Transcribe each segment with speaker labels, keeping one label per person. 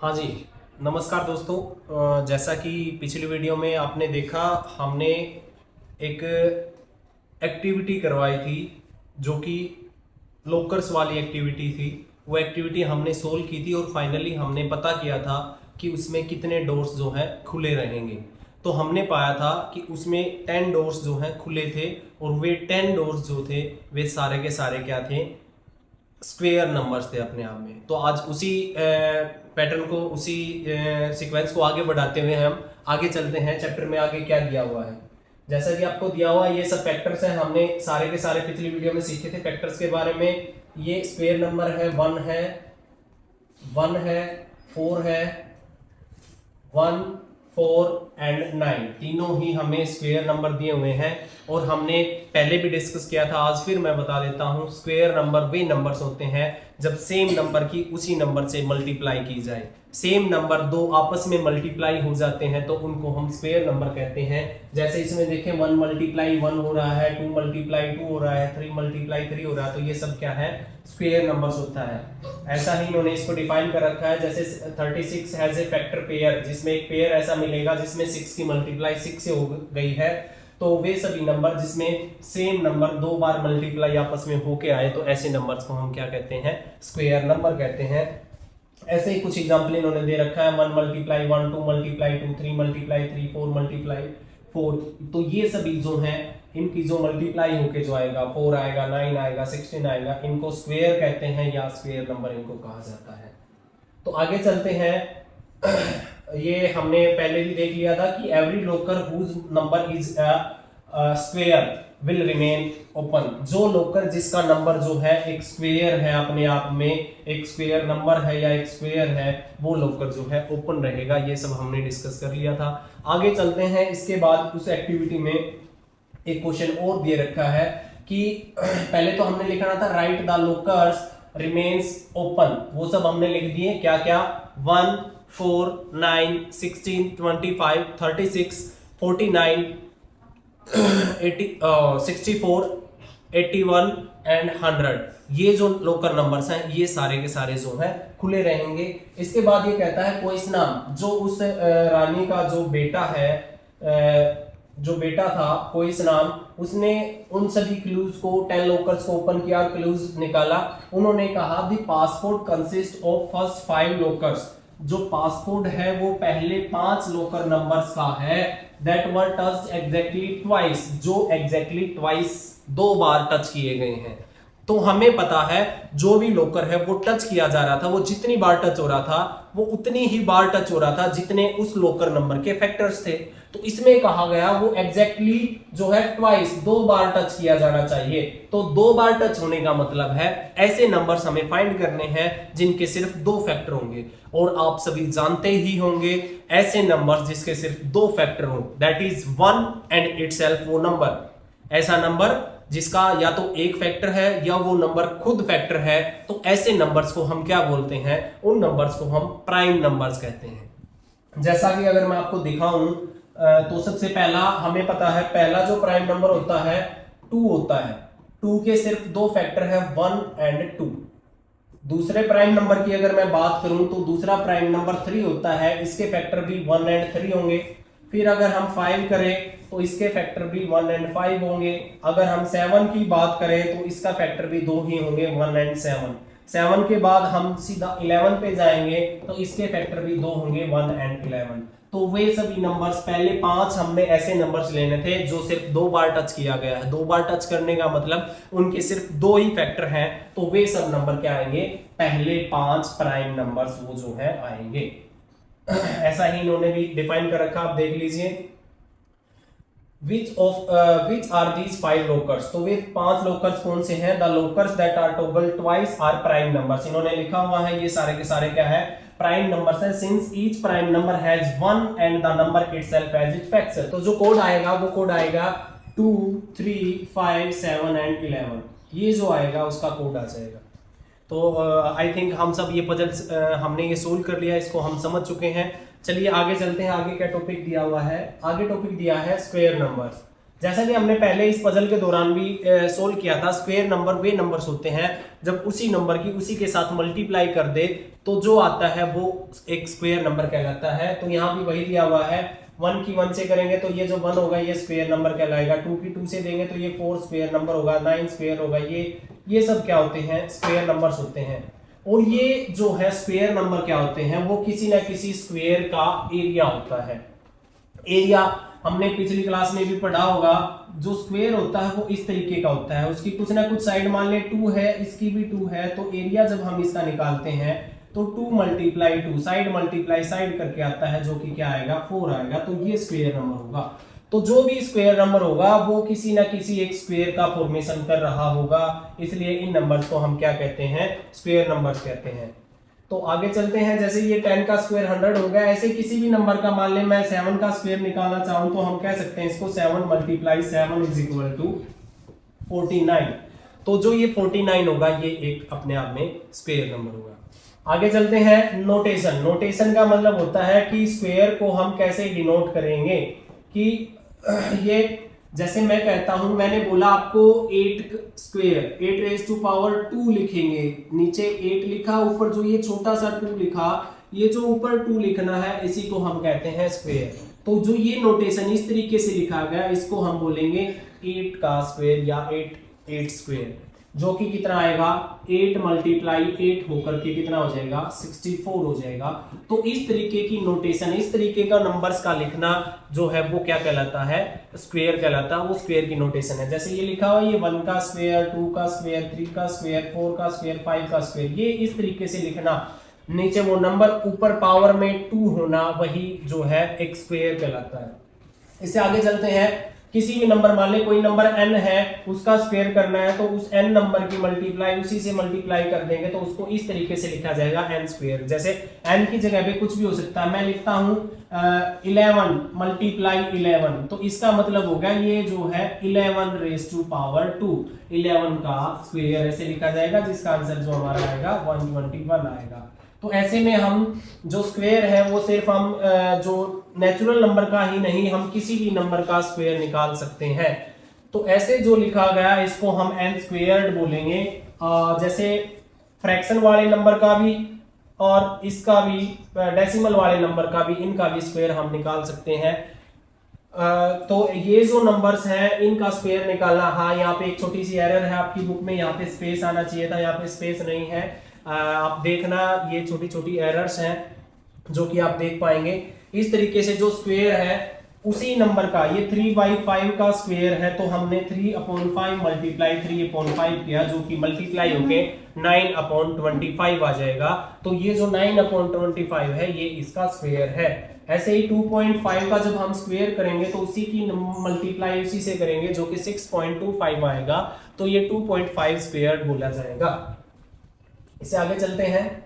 Speaker 1: हाँ जी, नमस्कार दोस्तों। जैसा कि पिछली वीडियो में आपने देखा, हमने एक एक्टिविटी करवाई थी जो कि लोकर्स वाली एक्टिविटी थी। वो एक्टिविटी हमने सोल्व की थी और फाइनली हमने पता किया था कि उसमें कितने डोर्स जो हैं खुले रहेंगे। तो हमने पाया था कि उसमें 10 डोर्स जो हैं खुले थे और वे 10 डोर्स जो थे वे सारे के सारे क्या थे, स्क्वेयर नंबर्स थे अपने आप में। तो आज उसी पैटर्न को, उसी सीक्वेंस को आगे बढ़ाते हुए हम आगे चलते हैं। चैप्टर में आगे क्या दिया हुआ है, जैसा कि आपको दिया हुआ ये सब फैक्टर्स हैं। हमने सारे के सारे पिछली वीडियो में सीखे थे फैक्टर्स के बारे में। ये स्क्वेयर नंबर है, 1 है, 4 है, 1, 4 एंड 9, तीनों ही हमें स्क्वेयर नंबर दिए हुए हैं। और हमने पहले भी डिस्कस किया था, आज फिर मैं बता देता हूं, स्क्वेयर नंबर वे नंबर्स होते हैं जब सेम नंबर की उसी नंबर से मल्टीप्लाई की जाए। सेम नंबर दो आपस में मल्टीप्लाई हो जाते हैं तो उनको हम स्क्वेयर नंबर कहते हैं। जैसे इसमें देखें 1 मल्टीप्लाई 1 हो रहा है, 2 मल्टीप्लाई 2 हो रहा है, 3 मल्टीप्लाई 3 हो रहा है। तो ये सब क्या है, स्क्वेयर नंबर्स होता है। ऐसा ही इन्होंने इसको डिफाइन कर रखा है। जैसे 36 हैज ए फैक्टर पेयर, जिसमें एक पेयर ऐसा मिलेगा जिसमें 6 की मल्टीप्लाई 6 से हो गई है। तो वे सभी नंबर जिसमें सेम नंबर दो बार मल्टीप्लाई आपस में होके आए, तो ऐसे नंबर्स को हम क्या कहते हैं, स्क्वायर नंबर कहते हैं। ऐसे ही कुछ एग्जांपल इन्होंने दे रखा है, 1 मल्टीप्लाई 1, 2 मल्टीप्लाई 2, 3 मल्टीप्लाई 3, 4 मल्टीप्लाई 4। तो ये सभी जो हैं, इनकी जो मल्टीप्लाई होके जो आएगा, 4 आएगा, 9 आएगा, 16 आएगा, इनको स्क्वायर कहते हैं या स्क्वायर नंबर इनको कहा जाता है। तो आगे चलते हैं। ये हमने पहले भी देख लिया था कि every locker whose number is square will remain open. जो लोकर जिसका नंबर जो है एक स्क्वायर है, अपने आप में एक स्क्वायर नंबर है या एक स्क्वायर है, वो लोकर जो है ओपन रहेगा। ये सब हमने डिस्कस कर लिया था। आगे चलते हैं। इसके बाद उस एक्टिविटी में एक क्वेश्चन और दे रखा है कि पहले तो हमने लिखा था राइट द लोकर्स रिमेन्स ओपन। वो सब हमने लिख दिए, क्या क्या, 1, 4, 9, 16, 25, 36, 49, 64, 81 एंड 100। ये जो लोकर नंबर्स हैं ये सारे के सारे जो है खुले रहेंगे। इसके बाद ये कहता है कोई नाम, जो उस रानी का जो बेटा है, जो बेटा था कोई नाम, उसने उन सभी क्लूज को, 10 लोकर्स को ओपन किया, क्लूज निकाला। उन्होंने कहा the passport consist of first 5 लोकर्स। जो पासपोर्ट है वो पहले 5 लोकर नंबर्स का है। That were touch exactly twice, जो एग्जैक्टली ट्वाइस 2 बार टच किए गए हैं। तो हमें पता है जो भी लोकर है वो टच किया जा रहा था, वो जितनी बार टच हो रहा था वो उतनी ही बार टच हो रहा था जितने उस लोकर नंबर के फैक्टर्स थे। तो इसमें कहा गया वो एग्जैक्टली जो है ट्वाइस, 2 बार टच किया जाना चाहिए। तो 2 बार टच होने का मतलब है ऐसे नंबर्स हमें फाइंड करने हैं जिनके सिर्फ 2 फैक्टर होंगे। और आप सभी जानते ही होंगे ऐसे नंबर्स जिसके सिर्फ 2 फैक्टर हो, दैट इज 1 एंड इटसेल्फ। वो नंबर, ऐसा नंबर जिसका या तो एक फैक्टर है या वो नंबर खुद फैक्टर है, तो ऐसे नंबर्स को हम क्या बोलते हैं, उन नंबर्स को हम प्राइम नंबर्स कहते हैं। जैसा कि अगर मैं आपको दिखाऊं तो सबसे पहला हमें पता है, पहला जो प्राइम नंबर होता है 2 होता है। 2 के सिर्फ 2 फैक्टर है, 1 एंड 2। दूसरे प्राइम नंबर की अगर मैं बात करूं तो दूसरा प्राइम नंबर 3 होता है, इसके फैक्टर भी 1 एंड 3 होंगे। फिर अगर हम 5 करें तो इसके फैक्टर भी 1 एंड 5 होंगे। अगर हम 7 की बात करें तो इसका फैक्टर भी 2 ही होंगे, 1 एंड 7। 7 के बाद हम सीधा 11 पे जाएंगे तो इसके फैक्टर भी 2 होंगे, 1 एंड 11। तो वे सभी नंबर्स, पहले 5 हमने ऐसे नंबर्स लेने थे जो सिर्फ 2 बार टच किया गया है। 2 बार टच करने का मतलब उनके सिर्फ 2 ही फैक्टर हैं। तो वे सब नंबर क्या आएंगे, पहले 5 प्राइम नंबर्स वो जो है आएंगे। ऐसा ही इन्होंने भी डिफाइन कर रखा, आप देख लीजिए। which are these 5 लोकर्स। तो वे 5 लोकर्स कौन से हैं, the lockers that are toggle twice are prime numbers. इन्होंने लिखा हुआ है ये सारे के सारे क्या है, प्राइम नंबर्स है। Since each prime number has 1 and the number itself has its factor. तो जो कोड आएगा वो कोड आएगा 2, 3, 5, 7 एंड 11। ये जो आएगा उसका कोड आ जाएगा। तो आई थिंक हम सब ये पजल्स हमने ये सोल्व कर लिया, इसको हम समझ चुके हैं। चलिए आगे चलते हैं। आगे क्या टॉपिक दिया हुआ है, आगे टॉपिक दिया है स्क्वायर नंबर्स। जैसा कि हमने पहले इस पजल के दौरान भी सोल्व किया था, स्क्वायर नंबर वे नंबर्स होते हैं जब उसी नंबर की उसी के साथ मल्टीप्लाई कर दे तो जो आता है वो एक स्क्वायर नंबर कहलाता है। तो यहाँ भी वही दिया हुआ है, 1 की 1 से करेंगे तो ये जो 1 होगा ये स्क्वायर नंबर कहलाएगा, 2 की 2 से देंगे तो ये 4 स्क्वायर नंबर होगा, 9 स्क्वायर होगा। ये सब क्या होते हैं, स्क्वायर नंबर्स होते हैं। और ये जो है स्क्वायर नंबर क्या होते हैं, वो किसी ना किसी स्क्वायर का एरिया होता है। एरिया हमने पिछली क्लास में भी पढ़ा होगा, जो स्क्वायर होता है वो इस तरीके का होता है, उसकी कुछ ना कुछ साइड मान ले 2 है, इसकी भी 2 है, तो एरिया जब हम इसका निकालते हैं तो 2 मल्टीप्लाई 2 साइड मल्टीप्लाई साइड करके आता है, जो कि क्या आएगा 4 आएगा। तो ये स्क्वायर नंबर होगा। तो जो भी स्क्वायर नंबर होगा वो किसी ना किसी एक स्क्वायर का फॉर्मेशन कर रहा होगा, इसलिए इन नंबर्स को हम क्या कहते हैं, स्क्वायर नंबर्स कहते हैं। तो आगे चलते हैं, जैसे ये 10 का स्क्वायर 100 हो गया, ऐसे किसी भी नंबर का मान ले मैं 7 का स्क्वायर निकालना चाहूं तो हम कह सकते हैं इसको 7 मल्टीप्लाई 7 इज इक्वल टू 49। तो जो ये 49 होगा ये एक अपने आप में स्क्वायर नंबर होगा। आगे चलते हैं, नोटेशन। नोटेशन का मतलब होता है कि स्क्वायर को हम कैसे डिनोट करेंगे, कि ये जैसे मैं कहता हूं, मैंने बोला आपको 8 स्क्वायर 8 रेज टू पावर 2 लिखेंगे, नीचे 8 लिखा, ऊपर जो ये छोटा सा 2 लिखा, ये जो ऊपर 2 लिखना है इसी को हम कहते हैं स्क्वायर। तो जो ये नोटेशन इस तरीके से लिखा गया इसको हम बोलेंगे 8 का स्क्वायर या 8 स्क्वायर, जो कि कितना आएगा 8 मल्टीप्लाई 8 होकर के कितना हो जाएगा 64 हो जाएगा। तो इस तरीके की नोटेशन, इस तरीके का नंबर्स का लिखना जो है वो क्या कहलाता है, स्क्वायर कहलाता है, वो स्क्वायर की नोटेशन है। जैसे ये लिखा हुआ ये 1 का स्क्वायर 2 का स्क्वायर 3 का स्क्वायर 4 का स्क्वायर 5 का स्क्वायर, ये इस तरीके से लिखना, नीचे वो नंबर ऊपर पावर में 2 होना, वही जो है एक स्क्वायर कहलाता है। इससे आगे चलते हैं, किसी भी नंबर मान ले कोई नंबर n है, उसका स्क्वायर करना है तो उस n नंबर की मल्टीप्लाई उसी से मल्टीप्लाई कर देंगे तो उसको इस तरीके से लिखा जाएगा n स्क्वायर। जैसे n की जगह पे कुछ भी हो सकता है, मैं लिखता हूं 11 मल्टीप्लाई 11, तो इसका मतलब होगा ये जो है 11 रेज टू पावर 2, 11 का स्क्वायर ऐसे लिखा जाएगा, जिसका आंसर जो हमारा आएगा 121 आएगा। तो ऐसे में हम जो स्क्वायर है वो सिर्फ हम जो नेचुरल नंबर का ही नहीं, हम किसी भी नंबर का स्क्वायर निकाल सकते हैं। तो ऐसे जो लिखा गया इसको हम n स्क्वायर्ड बोलेंगे। जैसे फ्रैक्शन वाले नंबर का भी और इसका भी, डेसिमल वाले नंबर का भी, इनका भी स्क्वायर हम निकाल सकते हैं। तो ये जो नंबर्स हैं इनका स्क्वायर निकालना, हाँ यहाँ पे एक छोटी सी एरर है आपकी बुक में, यहाँ पे स्पेस आना चाहिए था, यहाँ पे स्पेस नहीं है। आप देखना ये छोटी छोटी एरर्स हैं जो कि आप देख पाएंगे। इस तरीके से जो स्क्वायर है उसी नंबर का, ये 3/5 का स्क्वायर है तो हमने 3/5 मल्टीप्लाई 3/5 किया, जो कि मल्टीप्लाई होके 9/25 आ जाएगा। तो ये जो 9/25 है ये इसका स्क्वायर है। ऐसे ही 2.5 का जब हम स्क्वायर करेंगे तो उसी की मल्टीप्लाई उसी से करेंगे, जो कि 6.25 आएगा, तो ये 2.5 स्क्वायर बोला जाएगा। इससे आगे चलते हैं,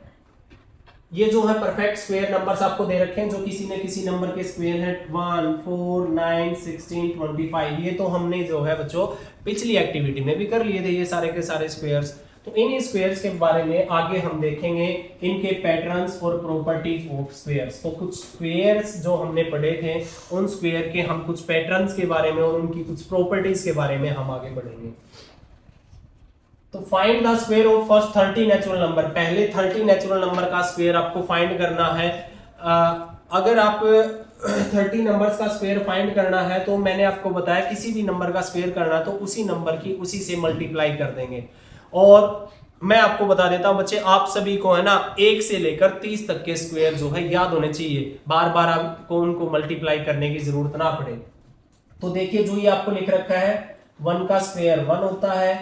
Speaker 1: ये जो है परफेक्ट स्क्वायर नंबर्स आपको दे रखे हैं जो किसी न किसी नंबर के स्क्वायर हैं, 1 4 9 16 25। ये तो हमने जो है बच्चों पिछली एक्टिविटी में भी कर लिए थे ये सारे के सारे स्क्वायर्स। तो इन स्क्वायर्स के बारे में आगे हम देखेंगे, इनके पैटर्न्स और प्रॉपर्टीज ऑफ स्क्वायर्स। तो कुछ स्क्वायर्स जो हमने पढ़े थे उन स्क्वायर के हम कुछ पैटर्न्स के बारे में और उनकी कुछ प्रॉपर्टीज के बारे में हम आगे बढ़ेंगे। तो find the square of first 30 natural number, पहले 30 नेचुरल नंबर का स्क्वायर आपको फाइंड करना है। अगर आप 30 नंबर्स का स्क्वायर फाइंड करना है तो मैंने आपको बताया किसी भी नंबर का स्क्वायर करना है तो उसी नंबर की उसी से मल्टीप्लाई कर देंगे। और मैं आपको बता देता हूं बच्चे, आप सभी को है ना 1 से लेकर 30 तक के स्क्वायर जो है याद होने चाहिए, बार बार आपको उनको मल्टीप्लाई करने की जरूरत ना पड़े। तो देखिए जो ये आपको लिख रखा है, 1 का स्क्वायर 1 होता है,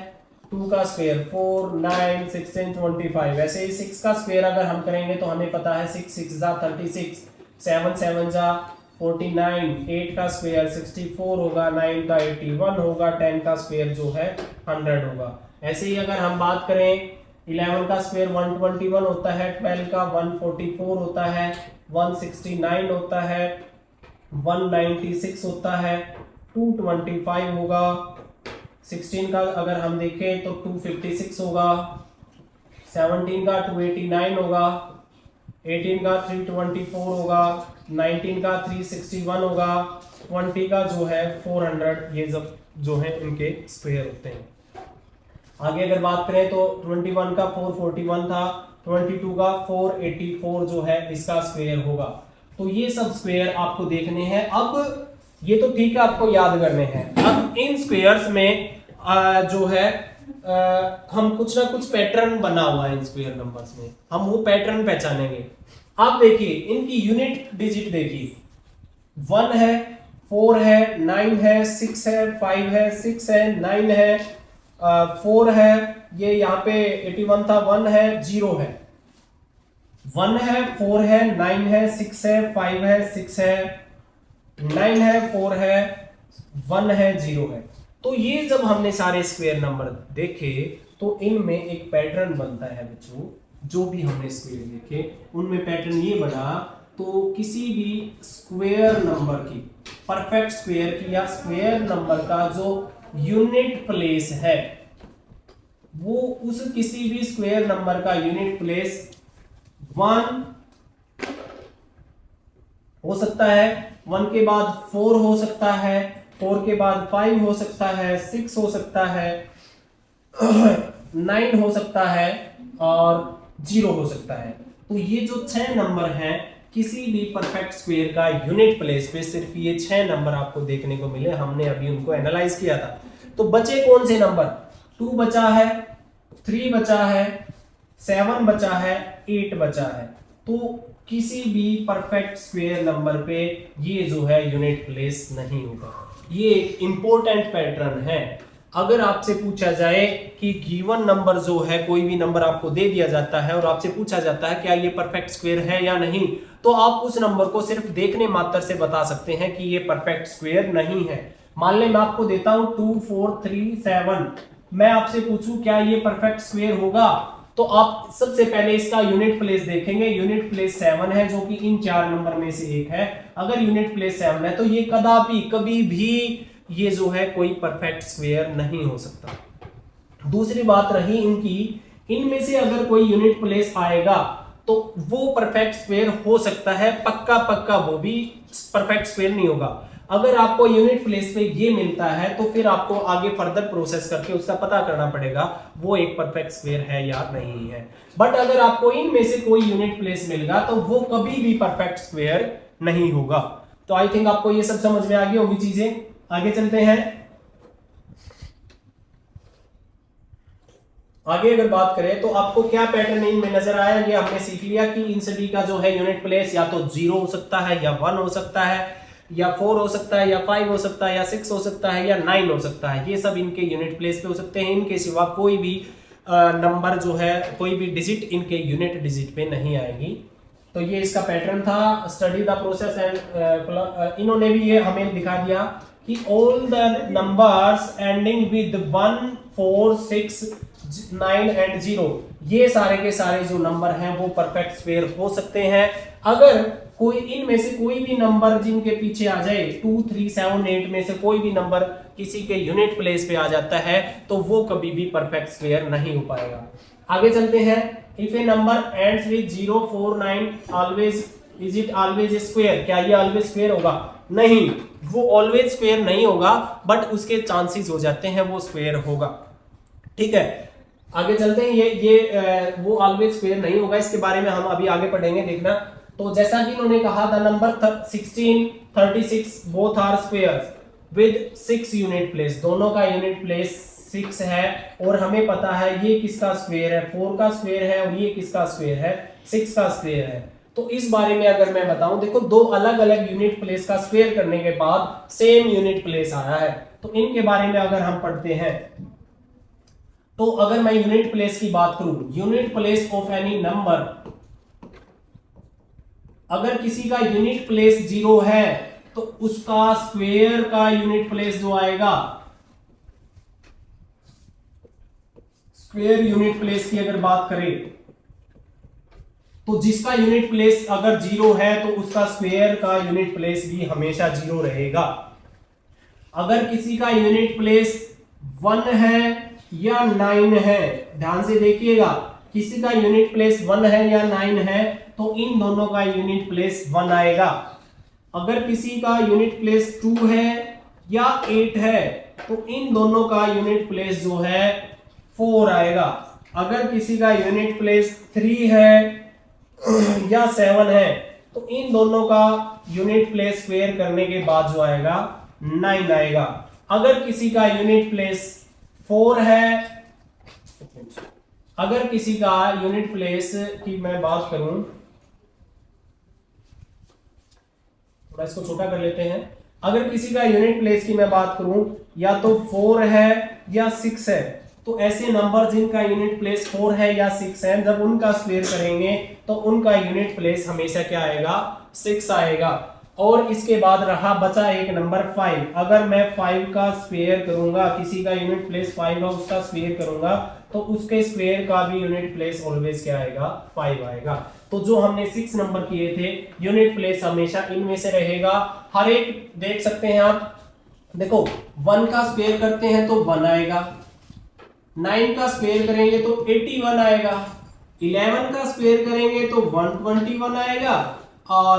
Speaker 1: 2 का स्क्वायर 4 9 16 25। वैसे ही 6 का स्क्वायर अगर हम करेंगे तो हमें पता है 6 6 जा 36, 7 7 जा 49, 8 का स्क्वायर 64 होगा, 9 का 81 होगा, 10 का स्क्वायर जो है 100 होगा। ऐसे ही अगर हम बात करें 11 का स्क्वायर 121 होता है, 12 का 144 होता है, 169 होता है, 196 होता है, 225 होगा, 16 का अगर हम देखें तो 256 होगा, 17 का 289 होगा, 18 का 324 होगा, 19 का 361 होगा, 20 का जो है 400, ये सब जो है इनके स्क्वायर होते हैं। आगे अगर बात करें तो 21 का 441 था, 22 का 484 जो है इसका स्क्वायर होगा। तो ये सब स्क्वायर आपको देखने हैं। अब ये तो ठीक है, आपको याद करने हैं। अब इन स्क्वायर्स में जो है हम कुछ ना कुछ पैटर्न बना हुआ है इन स्क्वायर नंबर्स में, हम वो पैटर्न पहचानेंगे। आप देखिए इनकी यूनिट डिजिट देखिए, 1 है, 4 है, 9 है, 6 है, 5 है, 6 है, 9 है, 4 है, ये यहाँ पे 81 था, 1 है, 0 है, 1 है, 4 है, 9 है, 6 है, 5 है, 6 है, 9 है, 4 है, 1 है, 0 है। तो ये जब हमने सारे स्क्वायर नंबर देखे तो इनमें एक पैटर्न बनता है बच्चों, जो भी हमने स्क्वायर देखे उनमें पैटर्न ये बना। तो किसी भी स्क्वायर नंबर की, परफेक्ट स्क्वायर की या स्क्वायर नंबर का जो यूनिट प्लेस है, वो उस किसी भी स्क्वायर नंबर का यूनिट प्लेस 1 हो सकता है, 1 के बाद 4 हो सकता है, 4 के बाद 5 हो सकता है, 6 हो सकता है, 9 हो सकता है और 0 हो सकता है। तो ये जो 6 नंबर हैं किसी भी परफेक्ट स्क्वायर का यूनिट प्लेस पे सिर्फ ये 6 नंबर आपको देखने को मिले। हमने अभी उनको एनालाइज किया था। तो बचे कौन से नंबर? 2 बचा है, 3 बचा है, 7 बचा है, 8 बचा है। तो किसी भी परफेक्ट स्क्वायर नंबर पे ये जो है यूनिट प्लेस नहीं होगा। ये एक इंपॉर्टेंट पैटर्न है। अगर आपसे पूछा जाए कि गिवन नंबर जो है, कोई भी नंबर आपको दे दिया जाता है और आपसे पूछा जाता है क्या ये परफेक्ट स्क्वायर है या नहीं, तो आप उस नंबर को सिर्फ देखने मात्र से बता सकते हैं कि ये परफेक्ट स्क्वायर नहीं है। मान ले मैं आपको देता हूं 2 4 3 7, मैं आपसे पूछूं क्या ये परफेक्ट स्क्वायर होगा, तो आप सबसे पहले इसका यूनिट प्लेस देखेंगे। यूनिट प्लेस 7 है, जो कि इन 4 नंबर में से एक है। अगर यूनिट प्लेस 7 है तो ये कदापि कभी भी ये जो है कोई परफेक्ट स्क्वायर नहीं हो सकता। दूसरी बात रही इनकी, इनमें से अगर कोई यूनिट प्लेस आएगा तो वो परफेक्ट स्क्वायर हो सकता है, पक्का पक्का वो भी परफेक्ट स्क्वायर नहीं होगा। अगर आपको यूनिट प्लेस पे ये मिलता है तो फिर आपको आगे फर्दर प्रोसेस करके उसका पता करना पड़ेगा वो एक परफेक्ट स्क्वायर है या नहीं है। बट अगर आपको इनमें से कोई यूनिट प्लेस मिलेगा तो वो कभी भी परफेक्ट स्क्वायर नहीं होगा। तो आई थिंक आपको ये सब समझ में आ गई होगी चीजें। आगे चलते हैं। आगे अगर बात करें तो आपको क्या पैटर्न इनमें नजर आया, ये हमने सीख लिया कि इन सभी का जो है यूनिट प्लेस या तो 0 हो सकता है, या 1 हो सकता है, या 4 हो सकता है, या 5 हो सकता है, या 6 हो सकता है, या 9 हो सकता है। ये सब इनके यूनिट प्लेस पे हो सकते हैं। इनके सिवा कोई भी नंबर जो है, कोई भी डिजिट इनके यूनिट डिजिट पे नहीं आएगी। तो ये इसका पैटर्न था। स्टडी द प्रोसेस एंड इन्होंने भी ये हमें दिखा दिया कि all the numbers ending with 1 4 6 9 and 0, ये सारे के सारे जो नंबर हैं वो परफेक्ट स्क्वायर हो सकते हैं। अगर कोई इनमें से कोई भी नंबर जिनके पीछे आ जाए, 2 3 7 8 में से कोई भी नंबर किसी के यूनिट प्लेस पे आ जाता है तो वो कभी भी परफेक्ट स्क्वायर नहीं हो पाएगा। आगे चलते हैं। If A number ends with 0 4 9 always, is it always square? क्या ये ऑलवेज स्क्वायर होगा? नहीं, वो ऑलवेज स्क्वायर नहीं होगा, बट उसके चांसेस हो जाते हैं वो स्क्वायर होगा। ठीक है, आगे चलते हैं। ये वो ऑलवेज स्क्वायर नहीं होगा, इसके बारे में हम अभी आगे पढ़ेंगे, देखना। तो जैसा कि इन्होंने कहा the number 16 36 both are squares with 6 unit place, दोनों का यूनिट प्लेस 6 है और हमें पता है ये किसका स्क्वायर है, 4 का स्क्वायर है और ये किसका स्क्वायर है, 6 का स्क्वायर है। तो इस बारे में अगर मैं बताऊं, देखो दो अलग अलग यूनिट प्लेस का स्क्वायर करने के बाद सेम यूनिट प्लेस आया है। तो इनके बारे में अगर हम पढ़ते हैं तो अगर मैं यूनिट प्लेस की बात करूं, unit place of any number, अगर किसी का यूनिट प्लेस 0 है तो उसका स्क्वायर का यूनिट प्लेस जो आएगा, स्क्वायर यूनिट प्लेस की अगर बात करें तो जिसका यूनिट प्लेस अगर 0 है तो उसका स्क्वायर का यूनिट प्लेस भी हमेशा 0 रहेगा। अगर किसी का यूनिट प्लेस 1 है या 9 है, ध्यान से देखिएगा, किसी का यूनिट प्लेस 1 है या 9 है तो इन दोनों का यूनिट प्लेस 1 आएगा। अगर किसी का यूनिट प्लेस 2 है या 8 है तो इन दोनों का यूनिट प्लेस जो है 4 आएगा। अगर किसी का यूनिट प्लेस 3 है या 7 है तो इन दोनों का यूनिट प्लेस स्क्वायर करने के बाद जो आएगा 9 आएगा। अगर किसी का यूनिट प्लेस 4 है, अगर किसी का यूनिट प्लेस की मैं बात करूं, थोड़ा इसको छोटा कर लेते हैं। अगर किसी का यूनिट प्लेस की मैं बात करूं या तो 4 है या 6 है तो ऐसे नंबर जिनका यूनिट प्लेस 4 है या 6 है जब उनका स्क्वायर करेंगे तो उनका यूनिट प्लेस हमेशा क्या आएगा 6 आएगा। और इसके बाद रहा बचा एक नंबर 5। अगर मैं 5 का स्क्वायर करूंगा, किसी का यूनिट प्लेस 5 है उसका स्क्वायर करूंगा तो उसके स्क्वायर का भी यूनिट प्लेस ऑलवेज क्या आएगा 5 आएगा। तो जो हमने 6 नंबर किए थे यूनिट प्लेस हमेशा इनमें से रहेगा। हर एक देख सकते हैं आप, देखो 1 का स्क्वायर करते हैं तो 1 आएगा, 9 का स्क्वायर करेंगे तो 81 आएगा, 11 का स्क्वायर करेंगे तो 121 आएगा और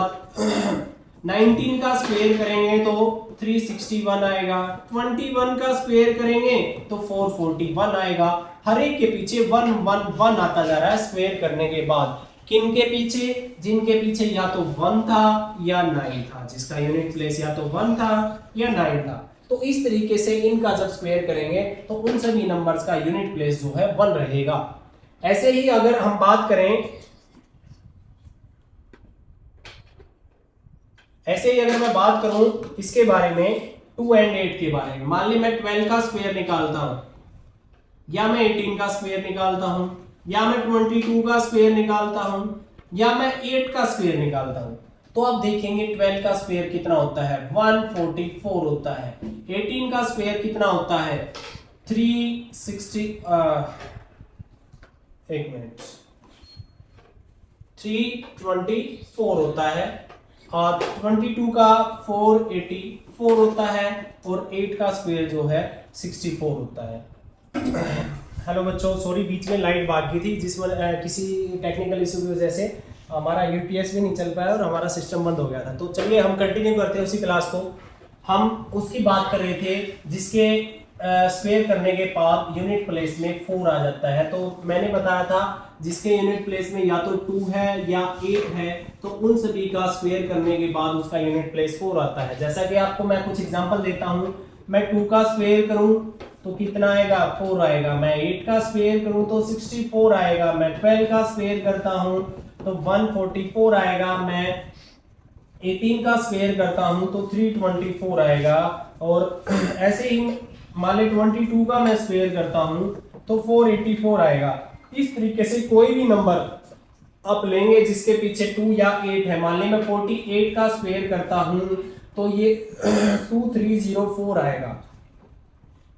Speaker 1: 19 का स्क्वायर करेंगे तो 361 आएगा, 21 का स्क्वायर करेंगे तो 441 आएगा। हर एक के पीछे 1 1 1 आता जा रहा है स्क्वायर करने के बाद। किन के पीछे? जिनके पीछे या तो 1 था या 9 था, जिसका यूनिट प्लेस या तो 1 था या 9 था। तो इस तरीके से इनका जब स्क्वायर करेंगे तो उन सभी नंबर्स का यूनिट प्लेस जो है 1 रहेगा। ऐसे ही अगर हम बात करें, ऐसे ही अगर मैं बात करूं इसके बारे में 2 and 8 के बारे में, मान ली मैं 12 का स्क्वायर निकालता हूं या मैं 18 का स्क्वायर निकालता हूं या मैं 22 का स्क्वायर निकालता हूं या मैं 8 का स्क्वायर निकालता हूं तो आप देखेंगे 12 का स्क्वायर कितना होता है 144 होता है, 18 का स्क्वायर कितना होता है 360 एक मिनट 324 होता है और 22 का 484 होता है और 8 का स्क्वायर जो है 64 होता है। हेलो बच्चों, सॉरी बीच में लाइट भाग गई थी जिसमें किसी टेक्निकल इशू की वजह से हमारा यूपीएस भी नहीं चल पाया और हमारा सिस्टम बंद हो गया था। तो चलिए हम कंटिन्यू करते हैं उसी क्लास को। हम उसकी बात कर रहे थे जिसके स्क्वायर करने के बाद यूनिट प्लेस में 4 आ जाता है। तो मैंने बताया था जिसके यूनिट प्लेस में या तो 2 है या 8 है तो उन सभी का स्क्वायर करने के बाद उसका यूनिट प्लेस 4 आता है। जैसा कि आपको मैं कुछ एग्जांपल देता हूं, मैं 2 का स्क्वायर करूं तो कितना आएगा 4 आएगा, मैं 8 का स्क्वायर करूं तो 64 आएगा, मैं 12 का स्क्वायर करता हूं तो 144 आएगा, मैं 18 का स्क्वायर करता हूं तो 324 आएगा और ऐसे ही मान ली 22 का मैं स्क्वायर करता हूं तो 484 आएगा। इस तरीके से कोई भी नंबर आप लेंगे जिसके पीछे 2 या 8 है, मान ली मैं 48 का स्क्वायर करता हूं तो ये 2304 आएगा।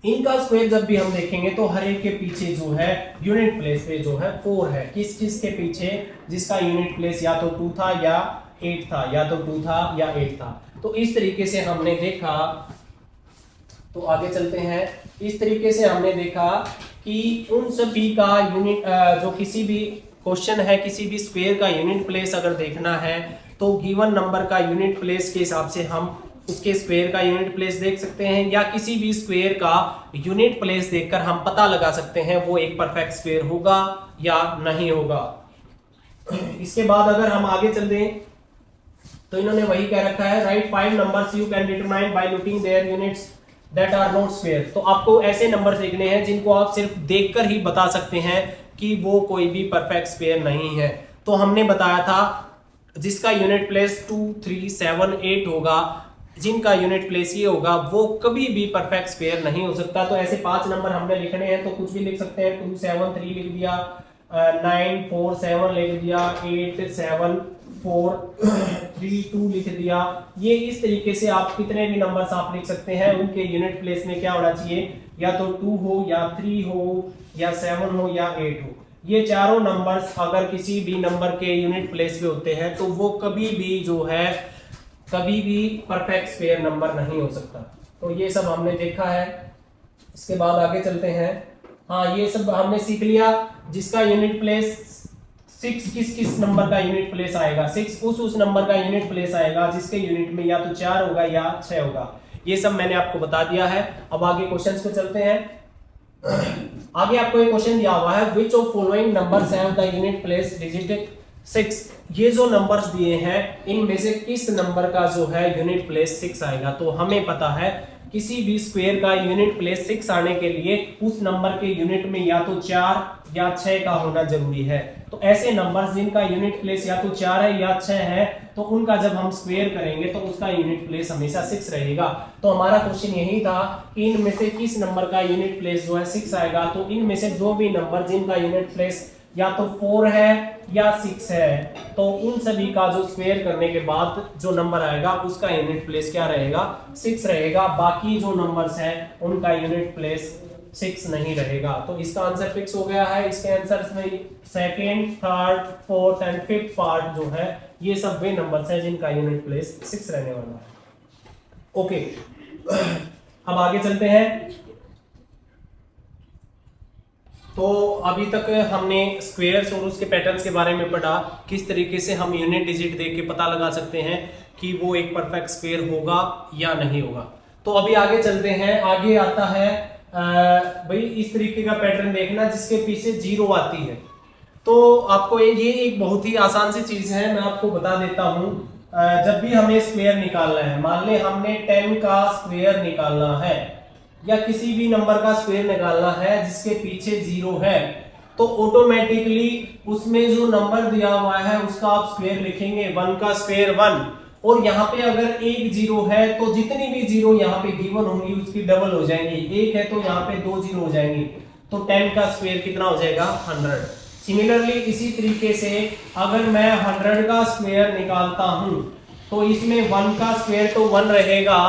Speaker 1: इनका स्क्वायर जब भी हम देखेंगे तो हर एक के पीछे जो है यूनिट प्लेस पे जो है 4 है। किस किस के पीछे? जिसका यूनिट प्लेस या तो 2 था या 8 था, या तो 2 था या 8 था। तो इस तरीके से हमने देखा, तो आगे चलते हैं। इस तरीके से हमने देखा कि उन सभी का यूनिट जो किसी भी क्वेश्चन है, किसी भी स्क्वायर का यूनिट प्लेस अगर देखना है तो गिवन नंबर का यूनिट प्लेस के हिसाब से हम उसके स्क्वायर का यूनिट प्लेस देख सकते हैं या किसी भी स्क्वायर का यूनिट प्लेस देखकर हम पता लगा सकते हैं वो एक परफेक्ट स्क्वायर होगा या नहीं होगा। इसके बाद अगर हम आगे चल दें तो इन्होंने वही कह रखा है, right 5 numbers you can determine by looking their units that are not square. तो आपको ऐसे नंबर देखने हैं जिनको आप सिर्फ देखकर ही बता सकते हैं कि वो कोई भी परफेक्ट स्क्वायर नहीं है। तो हमने बताया था जिसका यूनिट प्लेस 2, 3, 7, 8 होगा, जिनका यूनिट प्लेस ये होगा वो कभी भी परफेक्ट स्क्वायर नहीं हो सकता। तो ऐसे 5 नंबर हमने लिखने हैं तो कुछ भी लिख सकते हैं, 2, 7, 3 लिख दिया, 9, 4, 7 लिख दिया, 8, 7, 4, 3, 2 लिख दिया। ये इस तरीके से आप कितने भी नंबर्स आप लिख सकते हैं, उनके यूनिट प्लेस में क्या होना चाहिए, या तो 2 हो या 3 हो या 7 हो या 8 हो। ये चारों नंबर्स अगर किसी भी नंबर के यूनिट प्लेस पे होते हैं तो वो कभी भी जो है कभी भी परफेक्ट स्क्वायर नंबर नहीं हो सकता। तो ये सब हमने देखा है। इसके बाद आगे चलते हैं। हाँ ये सब हमने सीख लिया। जिसका यूनिट प्लेस 6 किस नंबर का यूनिट प्लेस आएगा, 6 उस नंबर का यूनिट प्लेस आएगा जिसके यूनिट में या तो 4 होगा या 6 होगा। ये सब मैंने आपको बता दिया है। अब आगे क्वेश्चंस पे चलते हैं। आगे आपको एक क्वेश्चन दिया हुआ है, which of following numbers have the unit place digit 6। ये जो नंबर्स दिए हैं इनमें से किस नंबर का जो है यूनिट प्लेस 6 आएगा। तो हमें पता है किसी भी स्क्वायर का यूनिट प्लेस 6 आने के लिए उस नंबर के यूनिट में या तो 4 या 6 का होना जरूरी है। तो ऐसे नंबर्स जिनका यूनिट प्लेस या तो 4 है या 6 है, तो उनका जब हम स्क्वायर करेंगे तो उसका यूनिट प्लेस हमेशा 6 रहेगा। तो हमारा क्वेश्चन यही था कि इनमें से किस नंबर का यूनिट प्लेस जो है 6 आएगा। तो इनमें से जो भी नंबर जिनका यूनिट प्लेस या तो 4 है या 6 है, तो उन सभी का जो स्क्वायर करने के बाद जो नंबर आएगा उसका यूनिट प्लेस क्या रहेगा, 6 रहेगा। बाकी जो नंबर्स हैं उनका यूनिट प्लेस 6 नहीं रहेगा। तो इसका आंसर फिक्स हो गया है। इसके आंसर्स में second, third, fourth and fifth part जो है ये सब वे नंबर्स हैं जिनका यूनिट प्लेस 6 रहने वाला है। ओके, अब आगे चलते हैं। तो अभी तक हमने स्क्वायर्स और उसके पैटर्न्स के बारे में पढ़ा, किस तरीके से हम यूनिट डिजिट देख के पता लगा सकते हैं कि वो एक परफेक्ट स्क्वायर होगा या नहीं होगा। तो अभी आगे चलते हैं। आगे आता है भाई इस तरीके का पैटर्न देखना जिसके पीछे 0 आती है। तो आपको ये एक बहुत ही आसान सी चीज है, मैं आपको बता देता हूं। जब भी हमें स्क्वायर निकालना है, मान ले हमने 10 का स्क्वायर निकालना है या किसी भी नंबर का स्क्वायर निकालना है जिसके पीछे 0 है, तो ऑटोमेटिकली उसमें जो नंबर दिया हुआ है उसका आप स्क्वायर लिखेंगे। 1 का स्क्वायर 1, और यहाँ पे अगर एक 0 है तो जितनी भी 0 यहाँ पे गिवन होंगी उसकी डबल हो जाएंगी। एक है तो यहाँ पे 2 0 हो जाएंगी। तो 10 का स्क्वायर कितना हो जाएगा, 100। सिमिलरली इसी तरीके से अगर मैं 100 का स्क्वायर निकालता हूं तो इसमें 1 का स्क्वायर तो 1 रहेगा,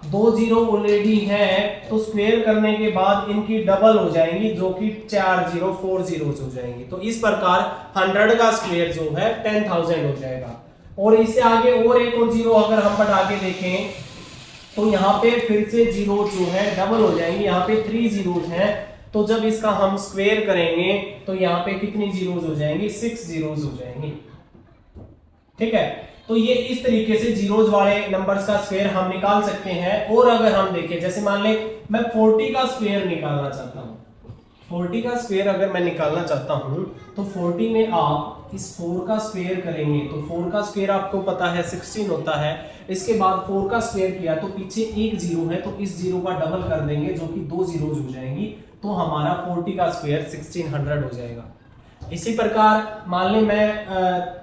Speaker 1: 2 0 ऑलरेडी है तो स्क्वायर करने के बाद इनकी डबल हो जाएंगी जो कि 4 0 4 zeros हो जाएंगी। तो इस प्रकार 100 का स्क्वायर जो है 10,000 हो जाएगा। और इससे आगे और एक और 0 अगर हम बढ़ा के देखें तो यहाँ पे फिर से 0 जो है डबल हो जाएंगे। यहाँ पे 3 zeros हैं, तो जब इसका हम स्क्वायर करेंगे तो यहाँ पे कितनी zeros हो जाएंगी, 6 zeros हो जाएंगी। ठीक है, तो ये इस तरीके से जीरोस वाले नंबर्स का स्क्वायर हम निकाल सकते हैं। और अगर हम देखें, जैसे मान ले मैं 40 का स्क्वायर निकालना चाहता हूं, 40 का स्क्वायर अगर मैं निकालना चाहता हूं तो 40 में आप इस 4 का स्क्वायर करेंगे तो 4 का स्क्वायर आपको पता है 16 होता है। इसके बाद 4 का स्क्वायर किया तो पीछे एक 0 है तो इस 0 का डबल कर देंगे जो कि 2 zeros हो जाएंगी। तो हमारा 40 का स्क्वायर 1600 हो जाएगा। इसी प्रकार मान ले मैं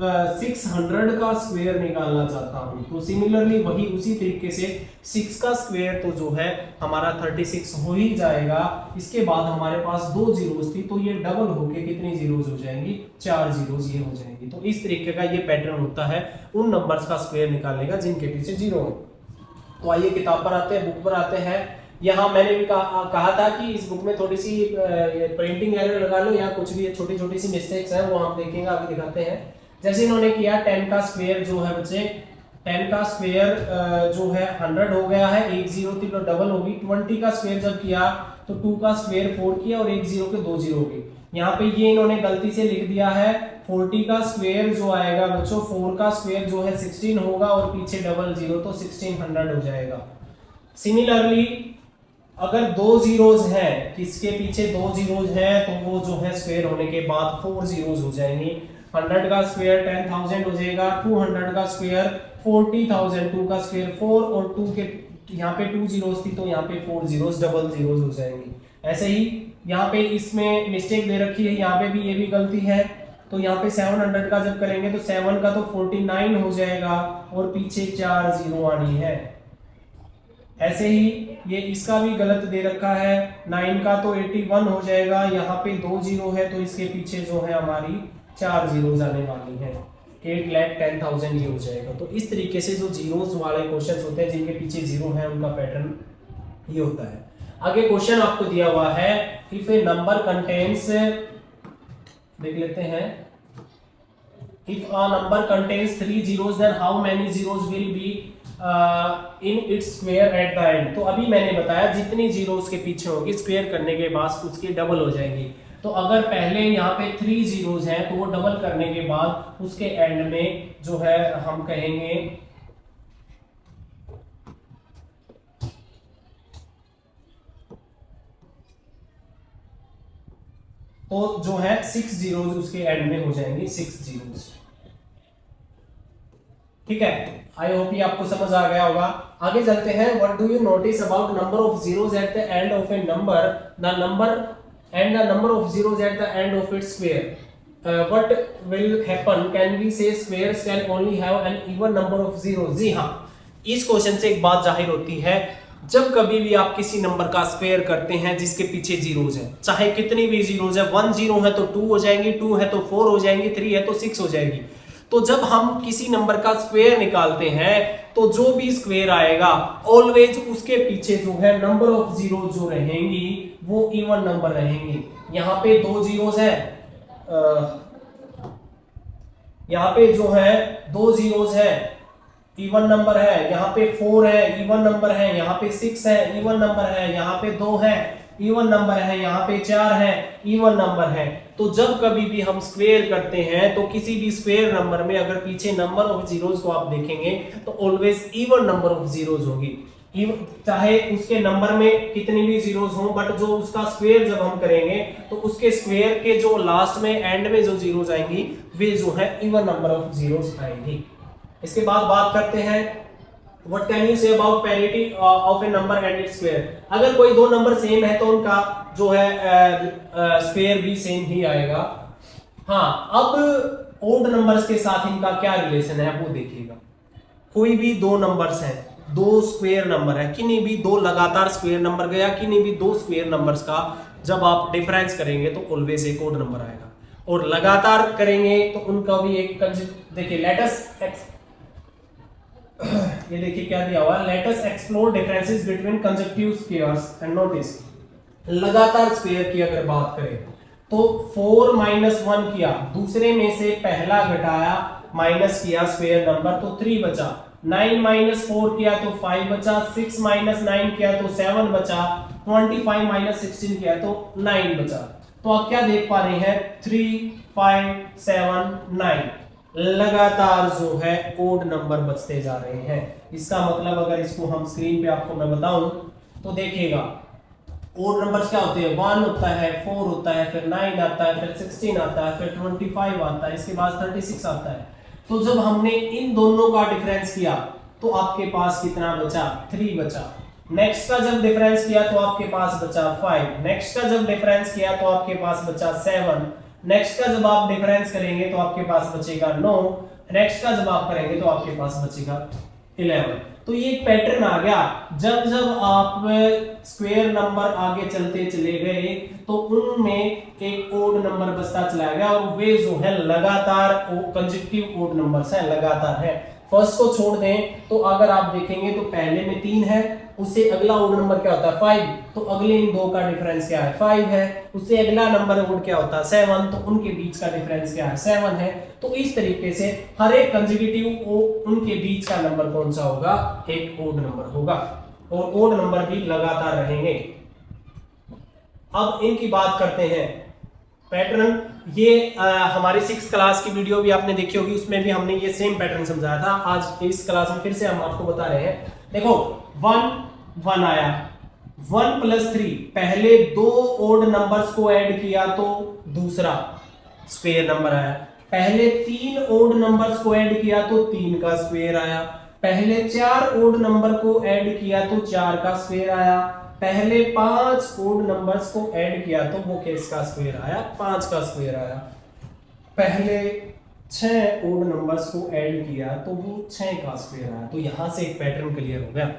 Speaker 1: 600 का स्क्वायर निकालना चाहता हूं तो सिमिलरली वही उसी तरीके से 6 का स्क्वायर तो जो है हमारा 36 हो ही जाएगा। इसके बाद हमारे पास 2 zeros थी तो ये डबल होके कितनी zeros हो जाएंगी, 4 zeros ये हो जाएंगी। तो इस तरीके का ये पैटर्न होता है उन नंबर्स का स्क्वायर निकालने का जिनके पीछे 0 हो। तो आइए किताब पर आते हैं, बुक पर आते हैं। यहाँ मैंने भी कहा था कि इस बुक में थोड़ी सी प्रिंटिंग एरर लगा लो या कुछ भी छोटी छोटी सी मिस्टेक्स हैं वो हम देखेंगे, आगे दिखाते हैं। जैसे इन्होंने किया 10 का स्क्वायर जो है बच्चे, 10 का स्क्वायर जो है 100 हो गया है, एक 0 थी तो डबल होगी। 20 का स्क्वायर जब किया तो 2 का स्क्वायर 4 किया और एक 0 के 2 0 हो गई। यहाँ पे ये इन्होंने गलती से लिख दिया है 40 का स्क्वायर जो आएगा बच्चों, 4 का स्क्वायर जो है 16 होगा और पीछे डबल 0 तो 1600 हो जाएगा। सिमिलरली अगर 2 zeros हैं, किसके पीछे 2 zeros हैं तो वो जो है स्क्वायर होने के बाद 4 zeros हो जाएंगी। 100 का स्क्वायर 10,000 हो जाएगा, 200 का स्क्वायर 40,000, 2 का स्क्वायर 4 और 2 के यहाँ पे 2 zeros थी तो यहाँ पे 4 zeros डबल zeros हो जाएंगी। ऐसे ही यहाँ पे इसमें मिस्टेक दे रखी है, यहाँ पे भी ये भी गलती है। तो यहाँ पे 700 का जब करेंगे तो 7 का तो 49 हो जाएगा और पीछे 4 0 आनी है। ऐसे ही ये इसका भी गलत दे रखा है, 9 का तो 81 हो जाएगा, यहाँ पे 2 0 है तो इसके पीछे जो है हमारी 4 zeros आने वाली है, 8,10,000 ये हो जाएगा। तो इस तरीके से जो जीरोस वाले क्वेश्चंस होते हैं जिनके पीछे 0 है उनका पैटर्न ये होता है। आगे क्वेश्चन आपको दिया हुआ है, इफ ए नंबर कंटेन्स, देख लेते हैं, if a number contains 3 zeros then how many zeros will be in its square eight the and. तो अभी मैंने बताया जितनी जीरो उसके पीछे होगी स्क्वायर करने के बाद उसकी डबल हो जाएंगी। तो अगर पहले यहाँ पे 3 जीरोस हैं तो वो डबल करने के बाद उसके एंड में जो है हम कहेंगे तो जो है 6 जीरोस उसके एंड में हो जाएंगे, 6 जीरोस। ठीक है, आई होप ये आपको समझ आ गया होगा। आगे चलते हैं। What do you notice about number of zeros at the end of a number, the number of zeros at the end of its square, what will happen, can we say squares can only have an even number of zeros. जी हाँ, इस question से एक बात जाहिर होती है, जब कभी भी आप किसी नंबर का स्क्वायर करते हैं जिसके पीछे जीरोस है, चाहे कितनी भी जीरोस है, 1 जीरो है तो 2 हो जाएंगी, 2 है तो 4 हो जाएंगी, 3 है तो 6 हो जाएगी। तो जब हम किसी नंबर का स्क्वायर निकालते हैं तो जो भी स्क्वायर आएगा ऑलवेज उसके पीछे जो है नंबर ऑफ जीरो जो रहेंगी वो इवन नंबर रहेंगी। यहाँ पे 2 जीरोस है, यहाँ पे जो है 2 जीरोस है, इवन नंबर है, यहाँ पे 4 है, इवन नंबर है, यहाँ पे 6 है, इवन नंबर है, यहाँ पे 2 है, इवन नंबर है, यहाँ पे 4 है, इवन नंबर है। तो जब कभी भी हम स्क्वायर करते हैं तो किसी भी स्क्वायर नंबर में अगर पीछे नंबर ऑफ जीरोस को आप देखेंगे तो always even number of zeros होगी। चाहे उसके नंबर में कितनी भी जीरोस हो, बट जो उसका स्क्वायर जब हम करेंगे तो उसके स्क्वायर के जो लास्ट में एंड में जो जीरोस आएंगी वे जो है इवन नंबर ऑफ जीरोस आएंगी। इसके बाद बात करते हैं What can you say about parity of a number and its square? अगर कोई दो नंबर सेम है तो उनका जो है स्क्वायर भी सेम ही आएगा। हाँ, अब ओड नंबर्स के साथ इनका क्या रिलेशन है वो देखिएगा। कोई भी दो नंबर्स हैं, दो स्क्वायर नंबर है, किन्हीं भी दो लगातार स्क्वायर नंबर गया, किन्हीं भी दो स्क्वायर नंबर्स का जब आप डिफरेंस करेंगे तो ऑलवेज एक ओड नंबर आएगा, और लगातार करेंगे तो उनका भी एक देखिए लेटस ये देखिए क्या दिया हुआ, let us explore differences between consecutive squares and notice. लगातार स्क्वायर की अगर बात करें तो 4 माइनस 1 किया, दूसरे में से पहला घटाया, माइनस किया स्क्वायर नंबर तो 3 बचा। 9 माइनस 4 किया तो 5 बचा, 6 माइनस 9 किया तो 7 बचा, 25 माइनस 16 किया तो 9 बचा। तो आप क्या देख पा रहे हैं, 3 5 7 9 लगातार जो है ओड नंबर बचते जा रहे हैं। इसका मतलब अगर इसको हम स्क्रीन पे आपको मैं बताऊं तो देखिएगा, ओड नंबर्स क्या होते हैं, 1 होता है, 4 होता है, फिर 9 आता है, फिर 16 आता है, फिर 25 आता है, इसके बाद 36 आता है। तो जब हमने इन दोनों का डिफरेंस किया तो आपके पास कितना बचा, 3 बचा। नेक्स्ट का जब डिफरेंस किया तो आपके पास बचा 5, नेक्स्ट का जब डिफरेंस किया तो आपके पास बचा 7, नेक्स्ट का जब आप डिफरेंस करेंगे तो आपके पास बचेगा 9, नेक्स्ट का जब आप करेंगे तो आपके पास बचेगा 11। तो ये एक पैटर्न आ गया, जब जब आप स्क्वायर नंबर आगे चलते चले गए तो उनमें एक ओड नंबर बचता चला गया, और वे जो है लगातार कंसेक्यूटिव ओड नंबर्स हैं, लगातार है। फर्स्ट को छोड़ दें तो अगर आप देखेंगे तो पहले में 3 है, उससे अगला ओड नंबर क्या होता है 5, तो अगले इन दो का डिफरेंस क्या है 5 है, उससे अगला नंबर ओड क्या होता है 7, तो उनके बीच का डिफरेंस क्या है 7 है। तो इस तरीके से हर एक कंसेक्यूटिव उनके बीच का नंबर कौन सा होगा, एक ओड नंबर होगा, और ओड नंबर भी लगातार रहेंगे। अब इनकी बात करते हैं पैटर्न। ये हमारी 6th क्लास की वीडियो भी आपने देखी होगी, उसमें भी हमने ये सेम पैटर्न समझाया था। आज इस क्लास में फिर से हम आपको बता रहे हैं। देखो 1 1 आया, 1 + 3 पहले दो ओड नंबर्स को ऐड किया तो दूसरा स्क्वायर नंबर आया, पहले 3 ओड नंबर्स को ऐड किया तो 3 का स्क्वायर आया, पहले 4 ओड नंबर को ऐड किया तो 4 का स्क्वायर आया, पहले 5 ओड नंबर्स को ऐड किया तो वो किसका स्क्वायर आया, 5 का स्क्वायर आया, पहले 6 ओड नंबर्स को ऐड किया तो वो 6 का स्क्वायर आया। तो यहां से एक पैटर्न क्लियर हो गया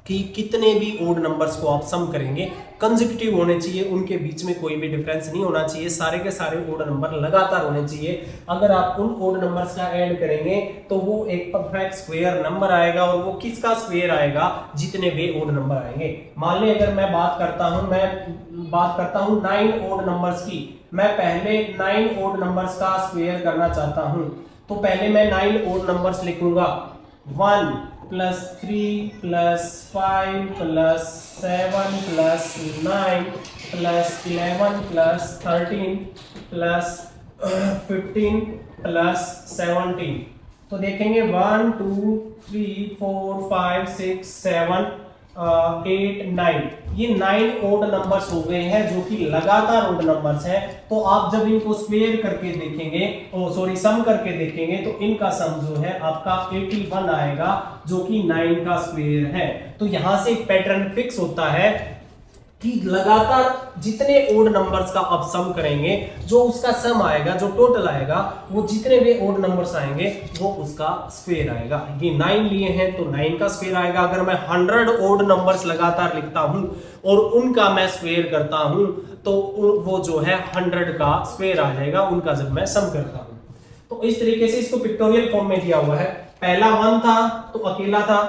Speaker 1: कि कितने भी ओड नंबर्स को आप सम करेंगे कंसेक्यूटिव होने चाहिए, उनके बीच में कोई भी डिफरेंस नहीं होना चाहिए, सारे के सारे ओड नंबर लगातार होने चाहिए। अगर आप उन ओड नंबर्स का ऐड करेंगे तो वो एक परफेक्ट स्क्वायर नंबर आएगा, और वो किसका स्क्वायर आएगा, जितने भी ओड नंबर आएंगे। मान ली अगर मैं बात करता हूं 9 ओड नंबर्स की, मैं पहले 9 ओड नंबर्स का स्क्वायर करना चाहता हूं, तो पहले मैं 9 ओड नंबर्स लिखूंगा, 1 +3 +5 +7 +9 +11 +13 +15 +17। तो देखेंगे 1 2 3 4 5 6 7 8 9, ये 9 ओड नंबर्स हो गए हैं जो कि लगातार ओड नंबर्स हैं। तो आप जब इनको स्क्वायर करके देखेंगे, सम करके देखेंगे, तो इनका सम जो है आपका 81 आएगा जो कि 9 का स्क्वायर है। तो यहां से एक पैटर्न फिक्स होता है कि लगातार जितने ओड नंबर्स का आप सम करेंगे, जो उसका सम आएगा, जो टोटल आएगा, वो जितने भी ओड नंबर्स आएंगे वो उसका स्क्वायर आएगा। ये 9 लिए हैं तो 9 का स्क्वायर आएगा। अगर मैं 100 ओड नंबर्स लगातार लिखता हूं और उनका मैं स्क्वायर करता हूं तो वो जो है 100 का स्क्वायर आ जाएगा उनका जब मैं सम करता हूं। तो इस तरीके से इसको पिक्टोरियल फॉर्म में दिया हुआ है। पहला 1 था तो अकेला था,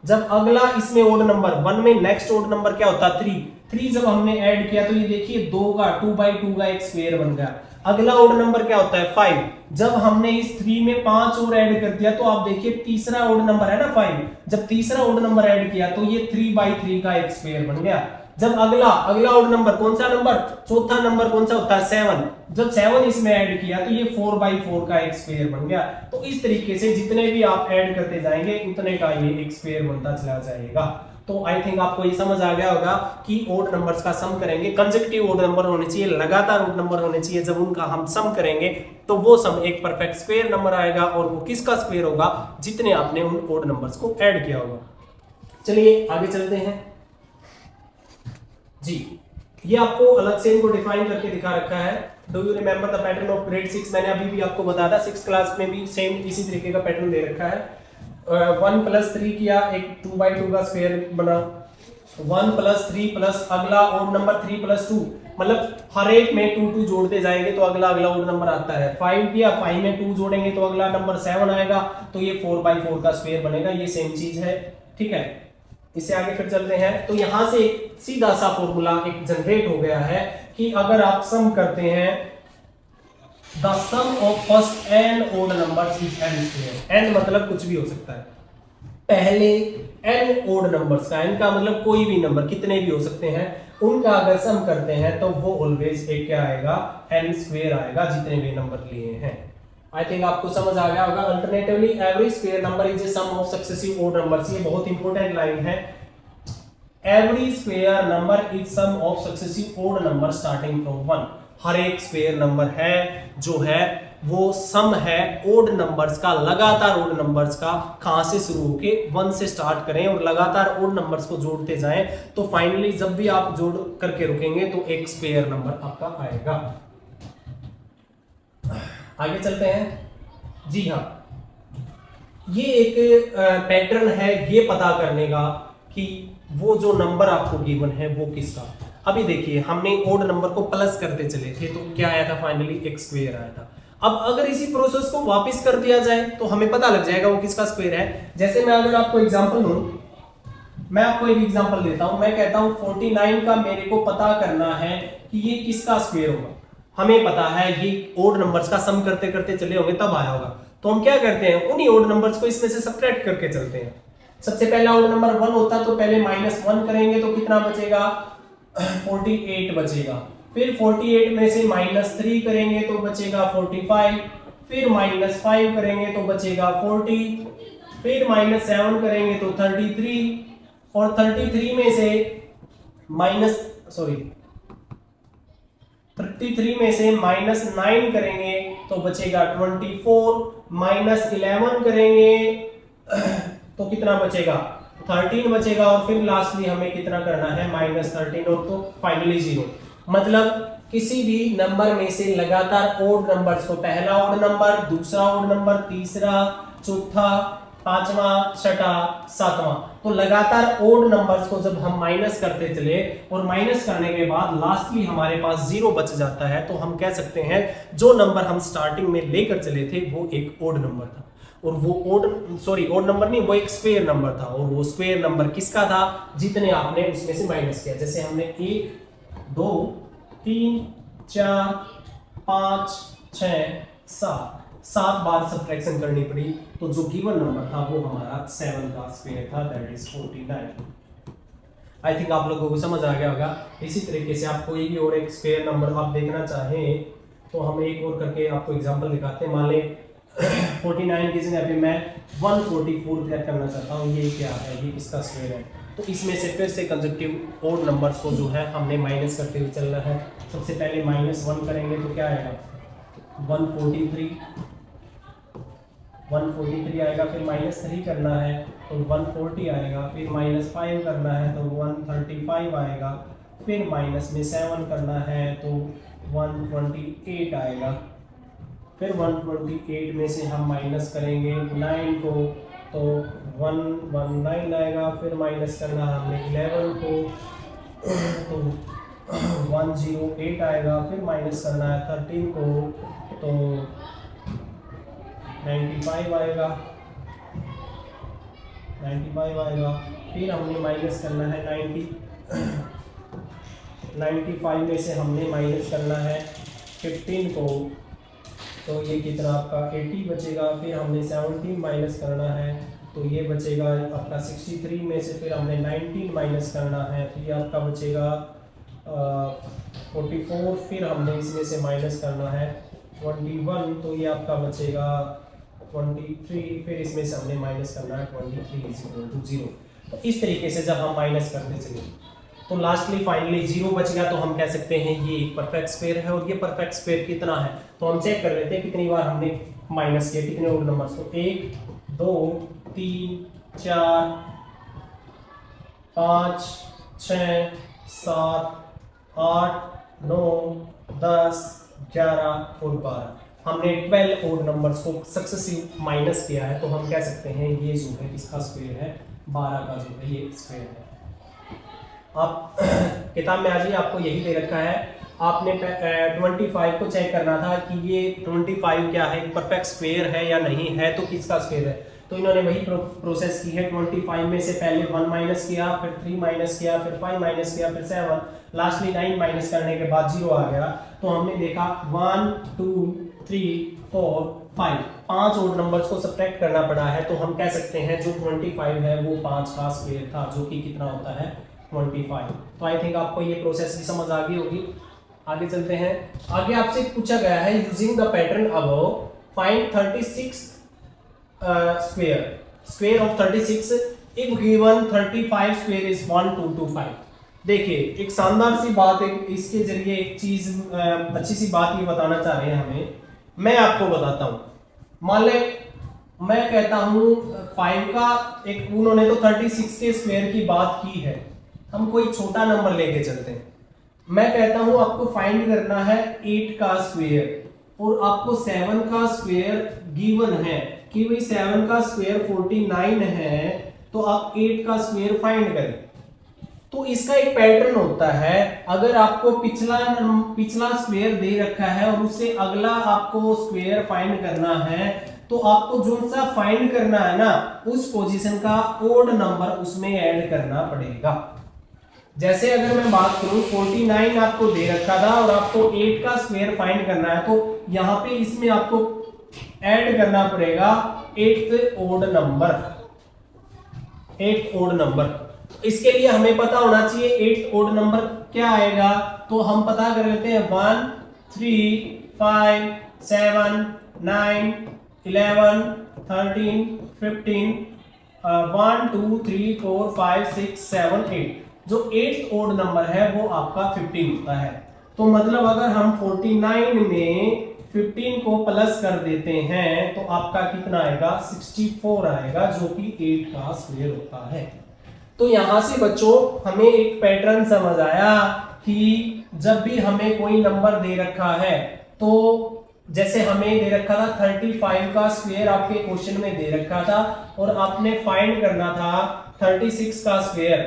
Speaker 1: जब अगला इसमें ओड नंबर 1 में नेक्स्ट ओड नंबर क्या होता है 3 जब हमने ऐड किया तो ये देखिए 2 का 2/2 का एक स्क्वायर बन गया। अगला ओड नंबर क्या होता है 5, जब हमने इस 3 में 5 और ऐड कर दिया तो आप देखिए तीसरा ओड नंबर है ना 5, जब तीसरा ओड नंबर ऐड किया तो ये 3/3 का एक स्क्वायर बन गया। जब अगला ओड नंबर कौन सा नंबर, चौथा नंबर कौन सा होता है 7, जब 7 इसमें ऐड किया तो ये 4/4 का एक स्क्वायर बन गया। तो इस तरीके से जितने भी आप ऐड करते जाएंगे उतने का ये एक स्क्वायर बनता चला जाएगा। तो आई थिंक आपको ये समझ आ गया होगा कि ओड नंबर्स का सम करेंगे, कंसेक्यूटिव ओड नंबर होने चाहिए, लगातार ओड नंबर होने चाहिए। जब उनका हम सम करेंगे तो वो सम एक परफेक्ट स्क्वायर नंबर आएगा और वो किसका स्क्वायर होगा, जितने आपने उन ओड नंबर्स को ऐड किया होगा। चलिए आगे चलते हैं जी। ये आपको अलग से इनको डिफाइन करके दिखा रखा है। Do you remember the pattern of grade 6, मैंने अभी भी आपको बताया था 6th क्लास में भी सेम इसी तरीके का पैटर्न दे रखा है। 1 + 3 किया, एक 2/2 का स्क्वायर बना, 1 + 3 प्लस अगला ओड नंबर 3 + 2, मतलब हर एक में 2 जोड़ते जाएंगे तो अगला ओड नंबर आता है। 5 किया, 5 में 2 जोड़ेंगे तो अगला नंबर 7 आएगा, तो ये 4/4 का स्क्वायर बनेगा। ये सेम चीज है, ठीक है। इससे आगे फिर चलते हैं तो यहां से सीधा सा फॉर्मूला एक जनरेट हो गया है कि अगर आप सम करते हैं the sum of first n odd numbers is n²। n मतलब कुछ भी हो सकता है, पहले n ओड नंबर्स का, n का मतलब कोई भी नंबर, कितने भी हो सकते हैं, उनका अगर सम करते हैं तो वो ऑलवेज एक क्या आएगा, n² आएगा, जितने भी नंबर लिए हैं। आई थिंक आपको समझ आ गया होगा। Alternatively every square number is a sum of successive odd numbers, ये बहुत इंपॉर्टेंट लाइन है। Every square number is sum of successive odd number starting from 1। हर एक स्क्वायर नंबर है जो है वो सम है ओड नंबर्स का, लगातार ओड नंबर्स का। कहां से शुरू होके 1 से स्टार्ट करें और लगातार ओड नंबर्स को जोड़ते जाएं तो फाइनली जब भी आप जोड़ करके रुकेंगे तो एक स्क्वायर नंबर आपका आएगा। आगे चलते हैं जी। हाँ, ये एक पैटर्न है ये पता करने का कि वो जो नंबर आपको गिवन है वो किसका। अभी देखिए हमने ओड नंबर को प्लस करते चले थे तो क्या आया था, फाइनली एक स्क्वायर आया था। अब अगर इसी प्रोसेस को वापस कर दिया जाए तो हमें पता लग जाएगा वो किसका स्क्वायर है। जैसे मैं अगर आपको एग्जांपल दूं, मैं आपको एक एग्जांपल देता हूं, मैं कहता हूं 49 का मेरे को पता करना है कि ये किसका स्क्वायर होगा। हमें पता है ये ओड नंबर्स का सम करते करते चले होंगे तब आया होगा, तो हम क्या करते हैं उन्हीं ओड नंबर्स को इसमें से सबट्रैक्ट करके चलते हैं। सबसे पहला ओड नंबर 1 होता तो पहले -1 करेंगे तो कितना बचेगा, 48 बचेगा। फिर 48 में से -3 करेंगे तो बचेगा 45, फिर -5 करेंगे तो बचेगा 40, फिर -7 करेंगे तो 33, और 33 में से -9 करेंगे तो बचेगा 24, -11 करेंगे तो कितना बचेगा 13 बचेगा, और फिर लास्टली हमें कितना करना है -13, और तो फाइनली 0। मतलब किसी भी नंबर में से लगातार ओड नंबर्स को, पहला ओड नंबर, दूसरा ओड नंबर, तीसरा, चौथा, पांचवा, छठा, सातवां, तो लगातार ओड नंबर्स को जब हम माइनस करते चले और माइनस करने के बाद लास्टली हमारे पास 0 बच जाता है तो हम कह सकते हैं जो नंबर हम स्टार्टिंग में लेकर चले थे वो एक ओड नंबर था। और वो ओड नंबर नहीं, वो एक स्क्वायर नंबर था, और वो स्क्वायर नंबर किसका था, जितने आपने उसमें से माइनस किया। जैसे हमने 1 2 3 4 5 6 7 7 बार सब्ट्रैक्शन करनी पड़ी, तो जो गिवन नंबर था वो हमारा 7 का स्क्वायर था, दैट इज 49। आई थिंक आप लोगों को समझ आ गया होगा। इसी तरीके से आप कोई भी और एक स्क्वायर नंबर आप देखना चाहें तो हम एक और करके आपको एग्जांपल दिखाते हैं। मान लें 49 की जगह पे मैं 144 तैयार करना चाहता हूँ, ये क्या है, ये इसका स्क्वायर है। तो इसमें से फिर से कंसेक्यूटिव ओड नंबर्स को जो है हमने माइनस करते हुए चलना है। सबसे पहले -1 करेंगे तो क्या आएगा 143 आएगा, फिर -3 करना है तो 140 आएगा, फिर -5 करना है तो 135 आएगा, फिर माइनस में 7 करना है तो 128 आएगा, फिर 128 में से हम माइनस करेंगे 9 को तो 119 आएगा, फिर माइनस करना हमने 11 को तो 108 आएगा, फिर माइनस करना है 13 को तो 95 आएगा, फिर हमने माइनस करना है 95 में से हमने माइनस करना है 15 को, तो ये कितना आपका 80 बचेगा, फिर हमने 17 माइनस करना है तो ये बचेगा आपका 63 में से फिर हमने 19 माइनस करना है तो ये आपका बचेगा 44, फिर हमने इसमें से माइनस करना है 21 तो ये आपका बचेगा 23, फिर इसमें से हमने माइनस करना है 23 = 0। तो इस तरीके से जब हम माइनस करते चले तो लास्टली फाइनली 0 बच गया, तो हम कह सकते हैं ये एक परफेक्ट स्क्वायर है। और ये परफेक्ट स्क्वायर कितना है तो हम चेक कर लेते हैं कितनी बार हमने माइनस किया, कितने ओड नंबर्स को, 1 2 3 4 5 6 7 8 9 10 11 और 12 हमने 12 ओड नंबर्स को सक्सेसिव माइनस किया है, तो हम कह सकते हैं ये जो है इसका स्क्वायर है 12 का जो है ये स्क्वायर है। आप किताब में आज ही आपको यही दे रखा है, आपने 25 को चेक करना था कि ये 25 क्या है, परफेक्ट स्क्वायर है या नहीं है, तो किसका स्क्वायर है। तो इन्होंने वही प्रोसेस की है, 25 में से पहले 1 माइनस किया, फिर 3 माइनस किया, फिर 5 माइनस किया, फिर 7, लास्टली 9 माइनस करने के बाद 0 आ गया। तो हमने देखा 1 2 3 4 5 5 ओड नंबर्स को सब्ट्रैक्ट करना पड़ा है, तो हम कह सकते हैं जो 25 है वो 5 का स्क्वायर था, जो कि कितना होता है 25। तो आई थिंक आपको ये प्रोसेस भी समझ आ गई होगी। आगे चलते हैं। आगे आपसे पूछा गया है using the pattern above find 36 square of 36 if given 35 square is 1225। देखिए एक शानदार सी बात, एक इसके जरिए एक चीज अच्छी सी बात ये बताना चाह रहे हैं हमें। मैं आपको बताता हूं, मान ले मैं कहता हूं 5 का एक, उन्होंने तो 36 के स्क्वायर की बात की है, हम कोई छोटा नंबर लेके चलते हैं। मैं कहता हूं आपको फाइंड करना है 8 का स्क्वायर और आपको 7 का स्क्वायर गिवन है कि भाई 7 का स्क्वायर 49 है, तो आप 8 का स्क्वायर फाइंड करें। तो इसका एक पैटर्न होता है, अगर आपको पिछला स्क्वायर दे रखा है और उससे अगला आपको स्क्वायर फाइंड करना है, तो आपको जो सा फाइंड करना है ना उस पोजीशन का ओड नंबर उसमें ऐड करना पड़ेगा। जैसे अगर मैं बात करूं 49 आपको दे रखा था और आपको 8 का स्क्वायर फाइंड करना है, तो यहां पे इसमें आपको ऐड करना पड़ेगा 8th ओड नंबर। इसके लिए हमें पता होना चाहिए 8th ओड नंबर क्या आएगा, तो हम पता कर लेते हैं 1 3 5 7 9 11 13 15 1 2 3 4 5 6 7 8। जो 8th ओड नंबर है वो आपका 15 होता है। तो मतलब अगर हम 49 में 15 को प्लस कर देते हैं तो आपका कितना आएगा 64 आएगा, जो कि 8 का स्क्वायर होता है। तो यहां से बच्चों हमें एक पैटर्न समझ आया कि जब भी हमें कोई नंबर दे रखा है, तो जैसे हमें दे रखा था 35 का स्क्वायर आपके क्वेश्चन में दे रखा था और आपने फाइंड करना था 36 का स्क्वायर।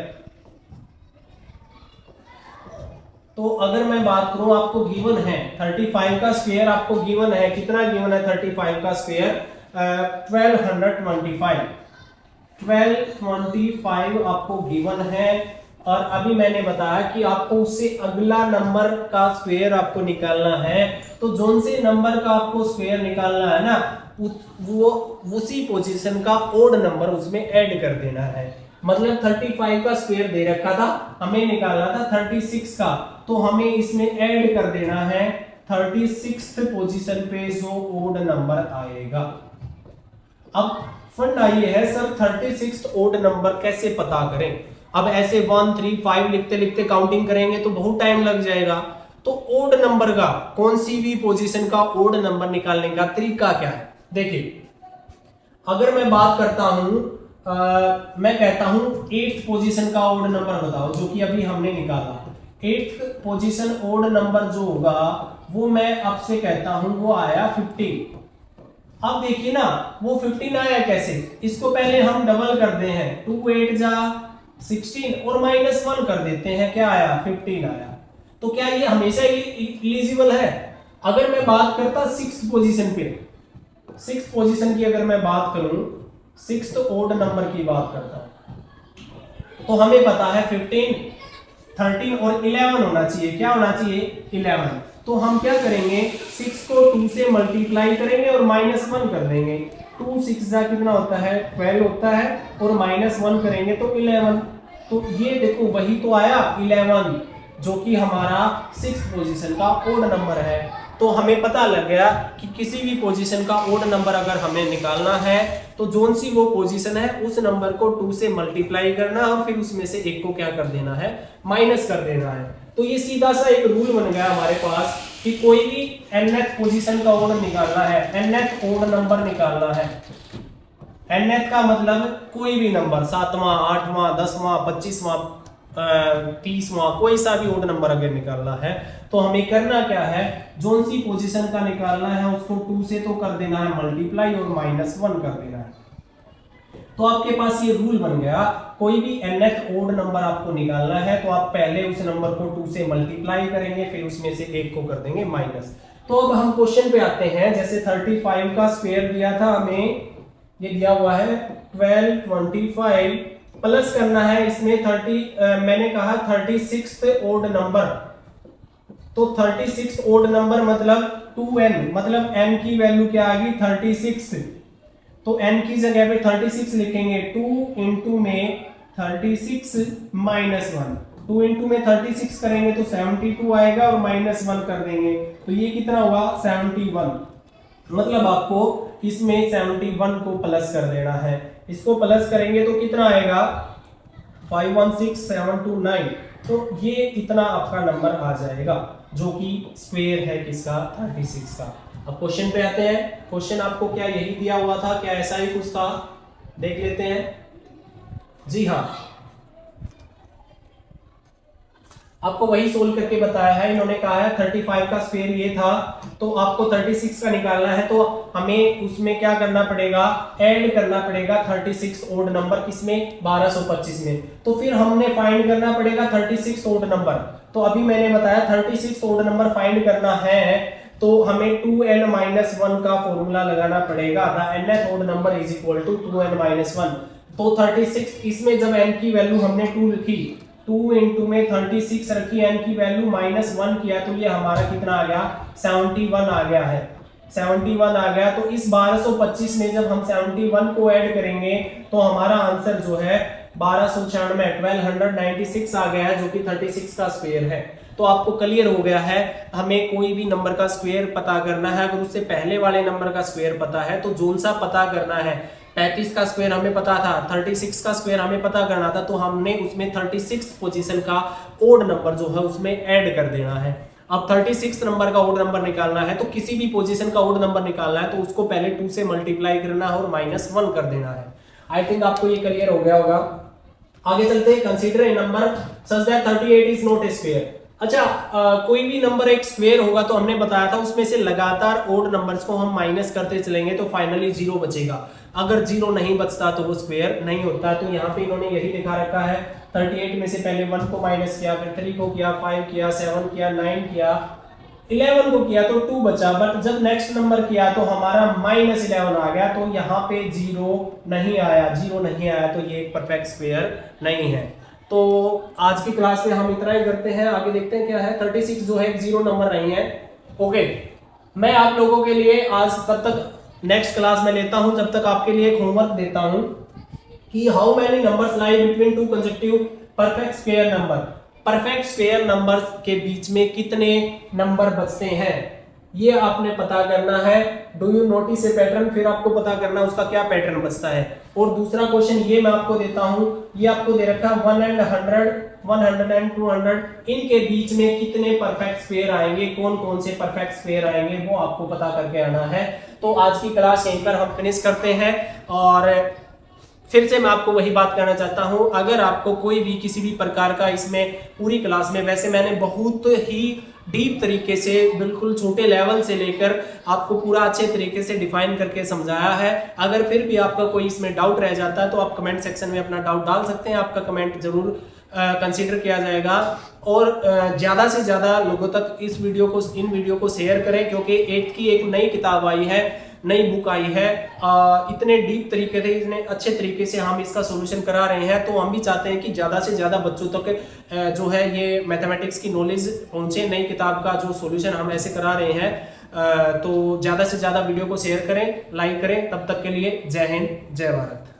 Speaker 1: तो अगर मैं बात करूं आपको गिवन है 35 का स्क्वायर, आपको गिवन है कितना गिवन है 35 का स्क्वायर 1225 आपको गिवन है। और अभी मैंने बताया कि आपको उससे अगला नंबर का स्क्वायर आपको निकालना है, तो जोन से नंबर का आपको स्क्वायर निकालना है ना, वो उसी पोजीशन का ओड नंबर उसमें ऐड कर देना है। मतलब 35 का स्क्वायर दे रखा था, हमें निकालना था 36 का, तो हमें इसमें ऐड कर देना है 36th पोजीशन पे जो ओड नंबर आएगा। अब फंड आई है सर 36th ओड नंबर कैसे पता करें। अब ऐसे 1 3 5 लिखते लिखते काउंटिंग करेंगे तो बहुत टाइम लग जाएगा। तो ओड नंबर का, कौन सी भी पोजीशन का ओड नंबर निकालने का तरीका क्या है, देखिए अगर मैं बात करता हूं, मैं कहता हूं 8th पोजीशन का ओड नंबर बताओ, जो कि अभी हमने निकाला 8th पोजीशन ओड नंबर जो होगा वो मैं आपसे कहता हूं वो आया 15। अब देखिए ना वो 15 आया कैसे, इसको पहले हम डबल करते हैं, 2 8 जा 16 और -1 कर देते हैं, क्या आया 15 आया। तो क्या ये हमेशा इलिजिबल है। अगर मैं बात करता 6th पोजीशन पे, 6th पोजीशन की अगर मैं बात करूं, 6th ओड नंबर की बात करता हूं, तो हमें पता है 15 13 और 11 होना चाहिए, क्या होना चाहिए 11। तो हम क्या करेंगे 6 को 2 से मल्टीप्लाई करेंगे और -1 कर देंगे, 2 6 जा कितना होता है 12 होता है, और -1 करेंगे तो 11। तो ये देखो वही तो आया 11, जो कि हमारा 6th पोजीशन का ओड नंबर है। तो हमें पता लग गया कि किसी भी पोजीशन का ओड नंबर अगर हमें निकालना है तो जोन सी वो पोजीशन है उस नंबर को 2 से मल्टीप्लाई करना है और फिर उसमें से एक को क्या कर देना है, माइनस कर देना है। तो ये सीधा सा एक रूल बन गया हमारे पास कि कोई भी nth पोजीशन का ओड निकालना है, nth ओड नंबर निकालना है। nth का मतलब कोई भी नंबर, 7वां 8वां 10वां 25वां 30वां, कोई सा भी ओड नंबर अगर निकालना है तो हमें करना क्या है, जोन सी पोजीशन का निकालना है उसको 2 से तो कर देना है मल्टीप्लाई और -1 कर देना है। तो आपके पास ये रूल बन गया, कोई भी nth ओड नंबर आपको निकालना है तो आप पहले उस नंबर को 2 से मल्टीप्लाई करेंगे, फिर उसमें से एक को कर देंगे माइनस। तो अब हम क्वेश्चन पे आते हैं, जैसे 35 का स्क्वायर दिया था हमें, ये दिया हुआ है 12 25 प्लस करना है इसमें 30, मैंने कहा 36th ओड नंबर, तो 36th ओड नंबर मतलब 2n, मतलब n की वैल्यू क्या आ गई 36, तो n की जगह पे 36 लिखेंगे, 2 इंटू में 36 -1, 2 इंटू में 36 करेंगे तो 72 आएगा और -1 कर देंगे तो ये कितना हुआ 71। मतलब आपको इसमें 71 को प्लस कर देना है, इसको प्लस करेंगे तो कितना आएगा 516729, तो ये इतना आपका नंबर आ जाएगा जो कि स्क्वायर है किसका 36 का। अब क्वेश्चन पे आते हैं, क्वेश्चन आपको क्या यही दिया हुआ था, क्या ऐसा ही कुछ था, देख लेते हैं। जी हाँ, आपको वही सोल्व करके बताया है, इन्होंने कहा है 35 का स्क्वायर ये था, तो आपको 36 का निकालना है, तो हमें उसमें क्या करना पड़ेगा, ऐड करना पड़ेगा 36 ओड नंबर किसमें 1225 में। तो फिर हमने फाइंड करना पड़ेगा 36 ओड नंबर, तो अभी मैंने बताया 36 ओड नंबर फाइंड करना है तो हमें 2n-1 का फॉर्मूला लगाना पड़ेगा, the nth odd number is equal to 2n-1। तो 36 इसमें जब n की वैल्यू हमने 2 लिखी, 2 इंटू में 36 रखी, n की वैल्यू -1 किया तो ये हमारा कितना आ गया 71 आ गया है, 71 आ गया। तो इस 1225 में जब हम 71 को ऐड करेंगे तो हमारा आंसर जो है 1296 आ गया है, जो कि 36 का स्क्वायर है। तो आपको क्लियर हो गया है, हमें कोई भी नंबर का स्क्वायर पता करना है, अगर उससे पहले वाले नंबर का स्क्वायर पता है तो जोन सा पता करना है। 35 का स्क्वायर हमें पता था, 36 का स्क्वायर हमें पता करना था, तो हमने उसमें 36 पोजीशन का ओड नंबर जो है उसमें ऐड कर देना है। अब 36 नंबर का ओड नंबर निकालना है तो किसी भी पोजीशन का ओड नंबर निकालना है तो उसको पहले 2 से मल्टीप्लाई करना है और -1 कर देना है। आई थिंक आपको ये क्लियर हो गया होगा। आगे चलते हैं, consider a number such that 38 is not a square. अच्छा, कोई भी नंबर एक स्क्वायर होगा तो हमने बताया था उसमें से लगातार ओड नंबर्स को हम माइनस करते चलेंगे तो फाइनली 0 बचेगा। अगर 0 नहीं बचता तो वो स्क्वायर नहीं होता। तो यहाँ पे इन्होंने यही लिखा रखा है, 38 में से पहले 1 को माइनस किया, फिर 3 को किया, 5 किया, 7 किया, 9 किया, 11 को किया तो 2 बचा, बट जब नेक्स्ट नंबर किया तो हमारा -11 आ गया, तो यहाँ पे 0 नहीं आया, 0 नहीं आया, तो ये एक परफेक्ट स्क्वायर नहीं है। तो आज की क्लास में हम इतना ही करते हैं, आगे देखते हैं क्या है। 36 जो है 0 नंबर नहीं है। ओके, मैं आप लोगों के लिए आज तब तक नेक्स्ट क्लास में लेता हूं, जब तक आपके लिए एक होमवर्क देता हूं कि how many numbers lie between two consecutive perfect square number. Perfect square numbers के बीच में कितने नंबर बचते हैं, ये आपने पता करना है। Do you notice A pattern, फिर आपको पता करना उसका क्या पैटर्न बचता है। और दूसरा क्वेश्चन ये मैं आपको देता हूं, ये आपको दे रखा है 1 and 100, 100 and 200, इनके बीच में कितने परफेक्ट स्क्वायर आएंगे, कौन कौन से परफेक्ट स्क्वायर आएंगे, वो आपको पता करके आना है। तो आज की क्लास यहीं पर हम फिनिश करते हैं। और फिर से मैं आपको वही बात कहना चाहता हूं, अगर आपको कोई भी किसी भी प्रकार का इसमें पूरी क्लास में, वैसे मैंने बहुत ही डीप तरीके से बिल्कुल छोटे लेवल से लेकर आपको पूरा अच्छे तरीके से डिफाइन करके समझाया है। अगर फिर भी आपका कोई इसमें डाउट रह जाता है तो आप कमेंट सेक्शन में अपना डाउट डाल सकते हैं, आपका कमेंट जरूर कंसीडर किया जाएगा। और ज़्यादा से ज़्यादा लोगों तक इन वीडियो को शेयर करें, क्योंकि 8th की एक नई किताब आई है, नई बुक आई है। इतने डीप तरीके से, इतने अच्छे तरीके से हम इसका सॉल्यूशन करा रहे हैं, तो हम भी चाहते हैं कि ज़्यादा से ज़्यादा बच्चों तक जो है ये मैथमेटिक्स की नॉलेज पहुंचे। नई किताब का जो सॉल्यूशन हम ऐसे करा रहे हैं, तो ज़्यादा से ज़्यादा वीडियो को शेयर करें, लाइक करें। तब तक के लिए जय हिंद, जय भारत।